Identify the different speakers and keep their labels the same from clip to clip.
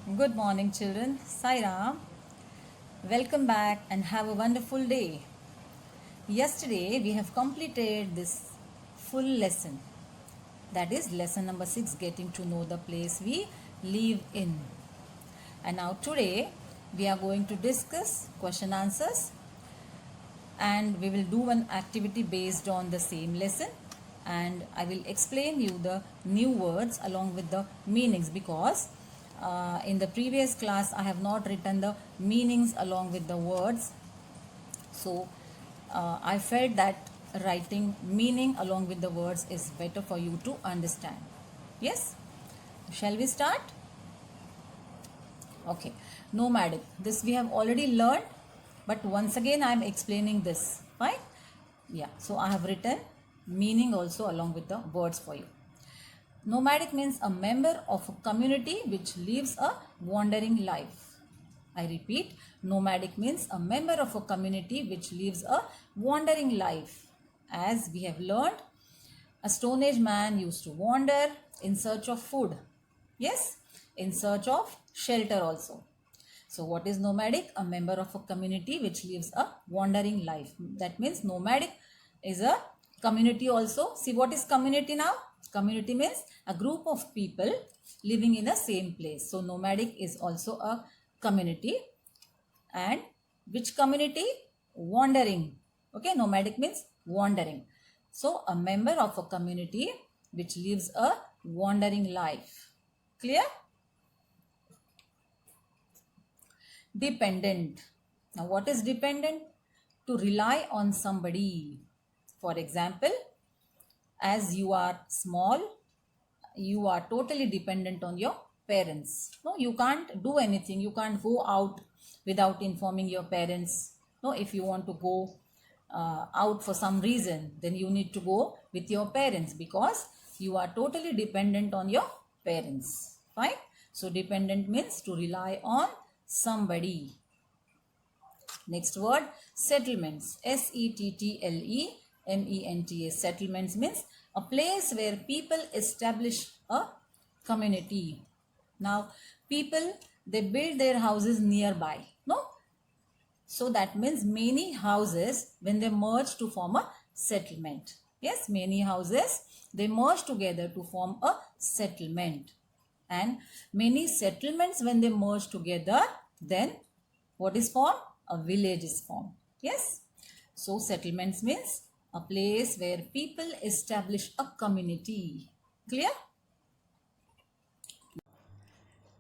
Speaker 1: Good morning, children. Saira, welcome back and have a wonderful day. Yesterday, we have completed this full lesson. That is lesson number 6, getting to know the place we live in. And now, today, we are going to discuss question answers and we will do one activity based on the same lesson. And I will explain you the new words along with the meanings because in the previous class I have not written the meanings along with the words. So I felt that writing meaning along with the words is better for you to understand. Yes? Shall we start? Okay. Nomadic. This we have already learned, but once again I am explaining this. Fine? Yeah. So I have written meaning also along with the words for you. Nomadic means a member of a community which lives a wandering life. I repeat, nomadic means a member of a community which lives a wandering life. As we have learned, a Stone Age man used to wander in search of food. Yes, in search of shelter also. So what is nomadic? A member of a community which lives a wandering life. That means nomadic is a community also. See what is community now? Community means a group of people living in the same place. So nomadic is also a community. And which community? Wandering. Okay, nomadic means wandering. So a member of a community which lives a wandering life. Clear? Dependent. Now what is dependent? To rely on somebody. For example, as you are small, you are totally dependent on your parents. No, you can't do anything. You can't go out without informing your parents. No, if you want to go out for some reason, then you need to go with your parents because you are totally dependent on your parents. Fine. So dependent means to rely on somebody. Next word, settlements. Settlements. Settlements means a place where people establish a community. Now, people, they build their houses nearby. No? So that means many houses when they merge to form a settlement. Yes, many houses, they merge together to form a settlement. And many settlements when they merge together, then what is formed? A village is formed. Yes. So settlements means a place where people establish a community. Clear?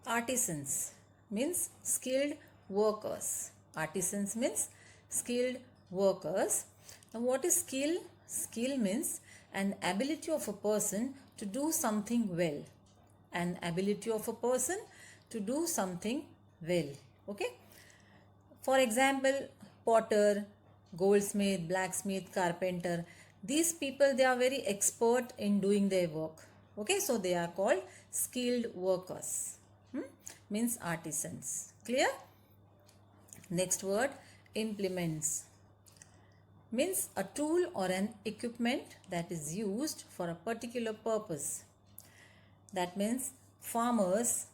Speaker 1: Artisans means skilled workers. Artisans means skilled workers. Now what is skill? Skill means an ability of a person to do something well. An ability of a person to do something well. Okay. For example, potter, goldsmith, blacksmith, carpenter. These people, they are very expert in doing their work. Okay, so they are called skilled workers. Means artisans. Clear? Next word, implements. Means a tool or an equipment that is used for a particular purpose. That means farmers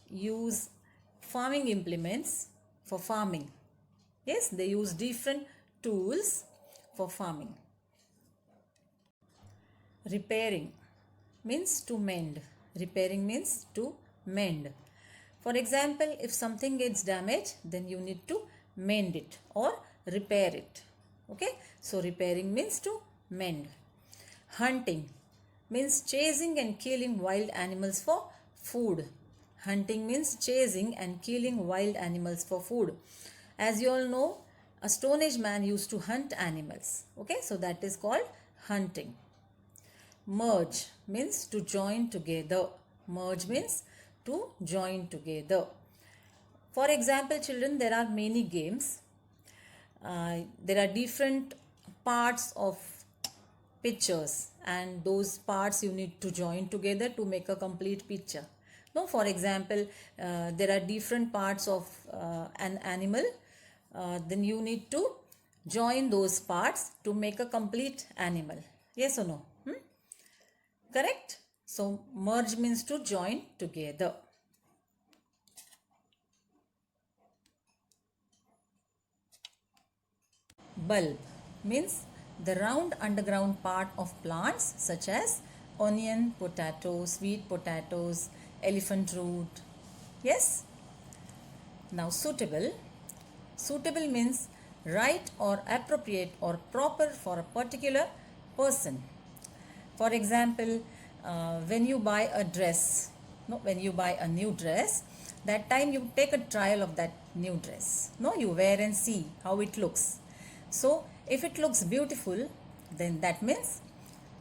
Speaker 1: use farming implements for farming. Yes, they use different tools for farming. Repairing means to mend. Repairing means to mend. For example, if something gets damaged, then you need to mend it or repair it. Okay, so repairing means to mend. Hunting means chasing and killing wild animals for food. Hunting means chasing and killing wild animals for food. As you all know, a Stone Age man used to hunt animals. Okay, so that is called hunting. Merge means to join together. Merge means to join together. For example, children, there are many games. There are different parts of pictures and those parts you need to join together to make a complete picture. No, for example, there are different parts of an animal. Then you need to join those parts to make a complete animal. Yes or no? Correct? So merge means to join together. Bulb means the round underground part of plants such as onion, potato, sweet potatoes, elephant root. Yes? Now suitable. Suitable means right or appropriate or proper for a particular person. For example, when you buy a dress, no, when you buy a new dress, that time you take a trial of that new dress. No, you wear and see how it looks. So if it looks beautiful, then that means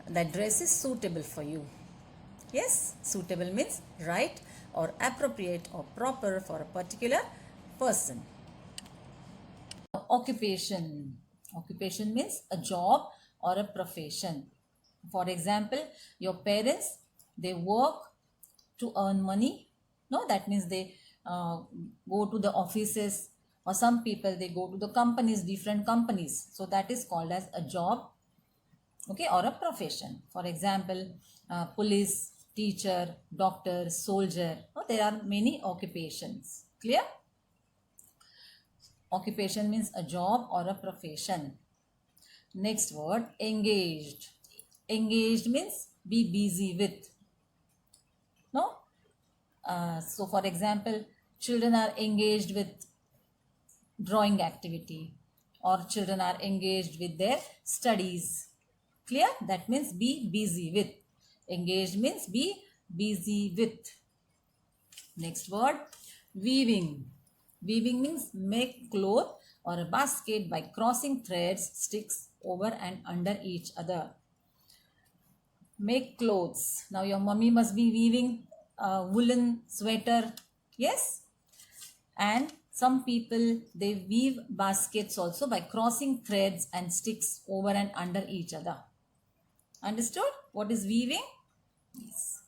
Speaker 1: that dress is suitable for you. Yes, suitable means right or appropriate or proper for a particular person. Occupation. Occupation means a job or a profession. For example, your parents, they work to earn money. No, that means they go to the offices, or some people they go to the companies, different companies. So that is called as a job, okay, or a profession. For example, police, teacher, doctor, soldier. Oh, there are many occupations. Clear? Occupation means a job or a profession. Next word, engaged. Engaged means be busy with. No? So for example, children are engaged with drawing activity, or children are engaged with their studies. Clear? That means be busy with. Engaged means be busy with. Next word, weaving. Weaving means make cloth or a basket by crossing threads, sticks over and under each other. Make clothes. Now your mummy must be weaving a woolen sweater. Yes? And some people, they weave baskets also by crossing threads and sticks over and under each other. Understood? What is weaving? Yes.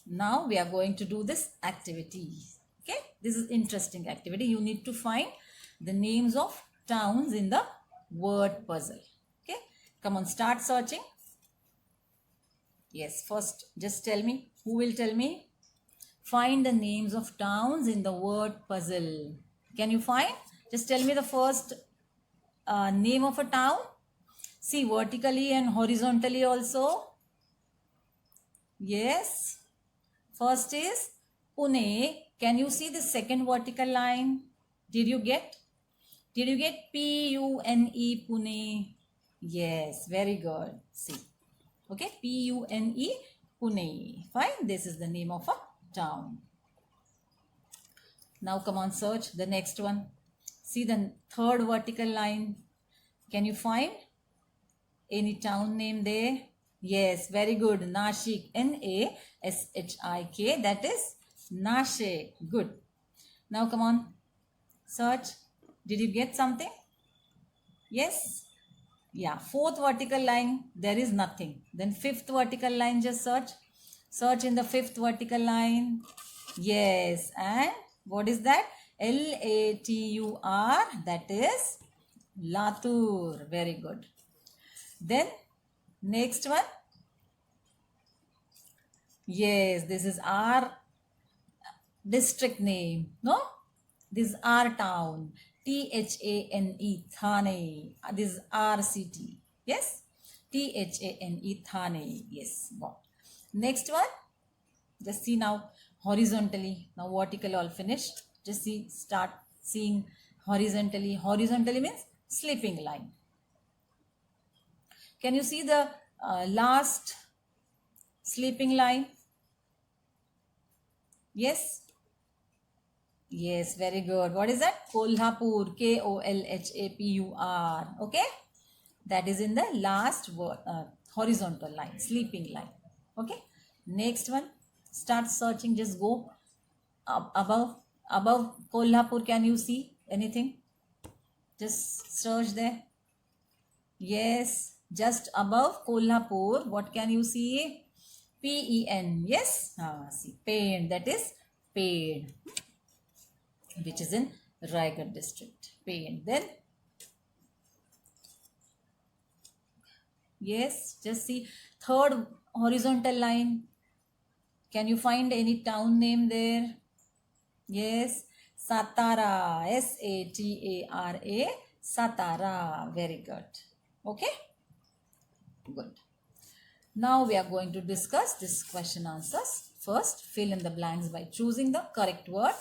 Speaker 1: Now we are going to do this activity. Okay, this is interesting activity. You need to find the names of towns in the word puzzle. Okay, come on, start searching. Yes, first just tell me. Who will tell me? Find the names of towns in the word puzzle. Can you find? Just tell me the first name of a town. See, vertically and horizontally also. Yes. First is Pune. Can you see the second vertical line? Did you get? Did you get P-U-N-E, Pune? Yes, very good. See. Okay, P-U-N-E, Pune. Fine. This is the name of a town. Now come on, search the next one. See the third vertical line. Can you find any town name there? Yes, very good. Nashik. N-A-S-H-I-K. That is Nashik. Good. Now come on. Search. Did you get something? Yes. Yeah. Fourth vertical line. There is nothing. Then fifth vertical line. Just search. Search in the fifth vertical line. Yes. And what is that? L-A-T-U-R. That is Latur. Very good. Then next one. Yes, this is our district name. No? This is our town. T-H-A-N-E, Thane. This is our city. Yes? T-H-A-N-E, Thane. Yes, got. Next one. Just see now horizontally. Now vertical all finished. Just see, start seeing horizontally. Horizontally means sleeping line. Can you see the last sleeping line? Yes? Yes, very good. What is that? Kolhapur. K-O-L-H-A-P-U-R. Okay? That is in the last horizontal line, sleeping line. Okay? Next one. Start searching. Just go above Kolhapur. Can you see anything? Just search there. Yes. Just above Kolhapur. What can you see? P-E-N. Yes? See. Pen. That is Pen, which is in Raigad district. Pen. Then, yes, just see third horizontal line. Can you find any town name there? Yes, Satara. S-A-T-A-R-A. Satara. Very good. Okay. Good. Now we are going to discuss this question answers. First, fill in the blanks by choosing the correct word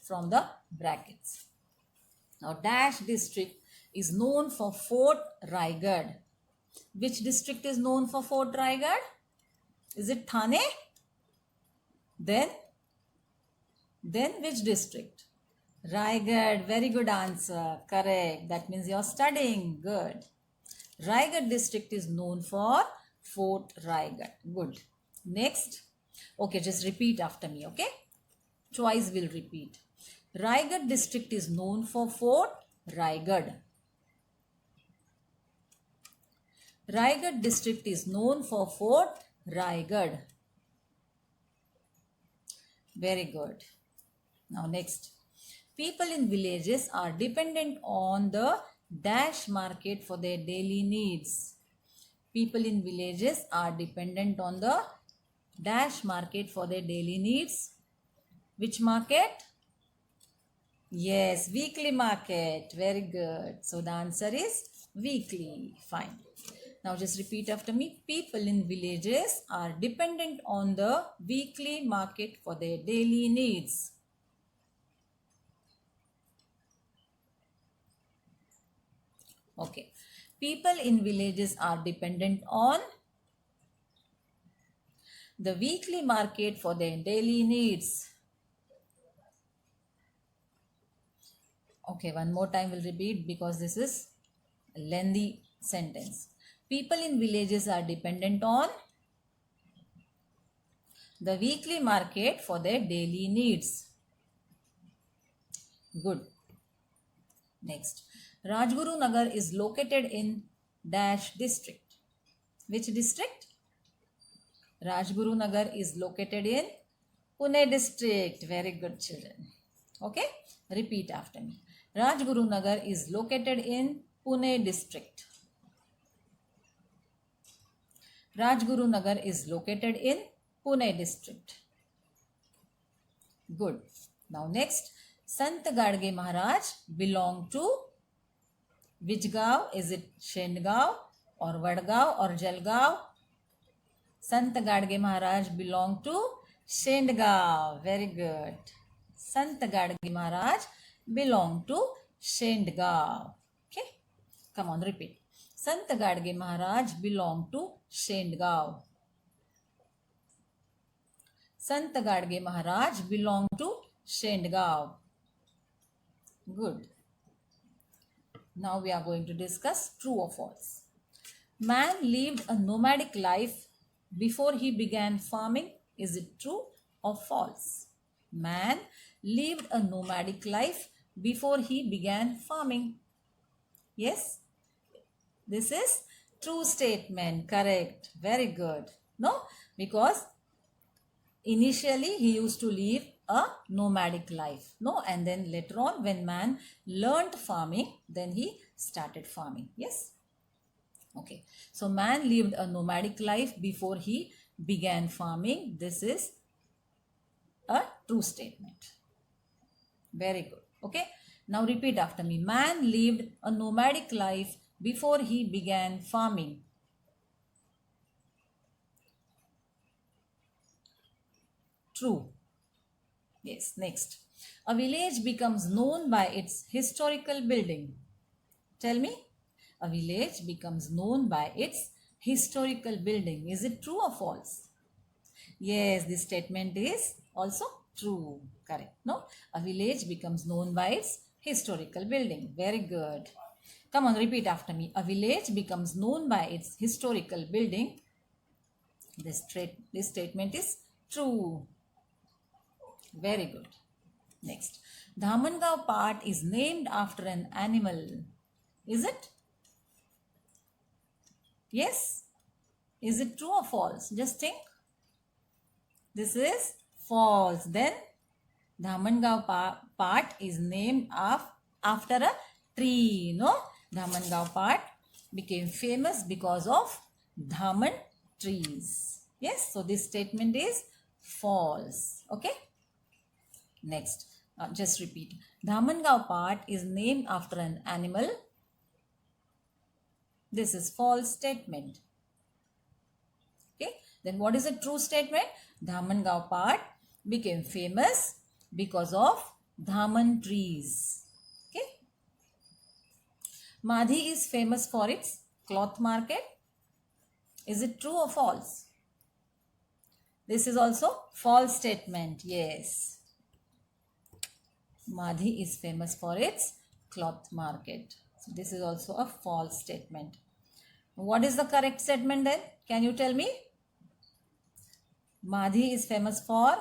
Speaker 1: from the brackets. Now, dash district is known for Fort Raigad. Which district is known for Fort Raigad? Is it Thane? Then which district? Raigad. Very good answer. Correct. That means you're studying. Good. Raigad district is known for Fort Raigad. Good. Next. Okay, just repeat after me. Okay. Twice we'll repeat. Raigad district is known for Fort Raigad. Raigad district is known for Fort Raigad. Very good. Now next. People in villages are dependent on the dash market for their daily needs. People in villages are dependent on the dash market for their daily needs. Which market? Yes, weekly market. Very good. So the answer is weekly. Fine. Now just repeat after me. People in villages are dependent on the weekly market for their daily needs. Okay. People in villages are dependent on the weekly market for their daily needs. Okay, one more time we'll repeat because this is a lengthy sentence. People in villages are dependent on the weekly market for their daily needs. Good. Next. Rajguru Nagar is located in dash district. Which district? Rajguru Nagar is located in Pune district. Very good, children. Okay. Repeat after me. Rajguru Nagar is located in Pune district. Rajguru Nagar is located in Pune district. Good. Now next. Sant Gadge Maharaj belong to which Gaon? Is it Shendgaon or Vadgaon or Jalgaon? Sant Gadge Maharaj belong to Shendgaon. Very good. Sant Gadge Maharaj belong to Shendgaon. Okay. Come on, repeat. Sant Gadge Maharaj belong to Shendgaon. Sant Gadge Maharaj belong to Shendgaon. Good. Now we are going to discuss true or false. Man lived a nomadic life before he began farming. Is it true or false? Man lived a nomadic life before he began farming. Yes? This is true statement. Correct. Very good. No? Because initially he used to live a nomadic life. No? And then later on when man learned farming, then he started farming. Yes? Okay. So man lived a nomadic life before he began farming. This is a true statement. Very good. Okay. Now repeat after me. Man lived a nomadic life before he began farming. True. Yes. Next. A village becomes known by its historical building. Tell me. A village becomes known by its historical building. Is it true or false? Yes, this statement is also true. Correct. No? A village becomes known by its historical building. Very good. Come on, repeat after me. A village becomes known by its historical building. This statement is true. Very good. Next. Dhamangao Part is named after an animal. Is it? Yes? Is it true or false? Just think. This is false. Then Dhamangao Part is named after a tree. No? Dhamangao Part became famous because of Dhaman trees. Yes? So this statement is false. Okay? Next. Just repeat. Dhamangao Part is named after an animal. This is false statement. Okay. Then what is a true statement? Dhamangao Pat became famous because of Dhaman trees. Okay. Madhi is famous for its cloth market. Is it true or false? This is also false statement. Yes. Madhi is famous for its cloth market. So this is also a false statement. What is the correct statement then? Can you tell me? Madhi is famous for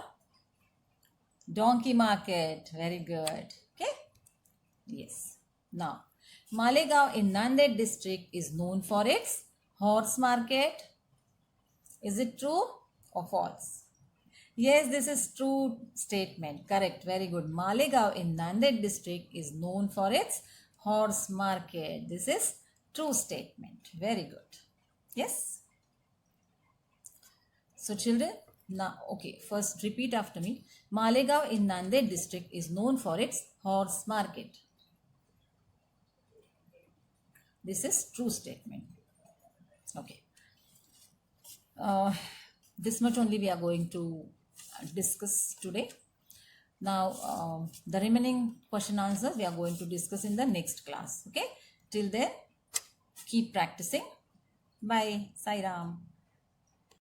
Speaker 1: donkey market. Very good. Okay. Yes. Now, Malegaon in Nanded district is known for its horse market. Is it true or false? Yes, this is true statement. Correct. Very good. Malegaon in Nanded district is known for its horse market. This is true statement. Very good. Yes. So children, now okay, first repeat after me. Malegaon in Nanded district is known for its horse market. This is true statement. Okay. This much only we are going to discuss today. Now, the remaining question answers we are going to discuss in the next class. Okay. Till then, keep practicing. Bye. Sai Ram.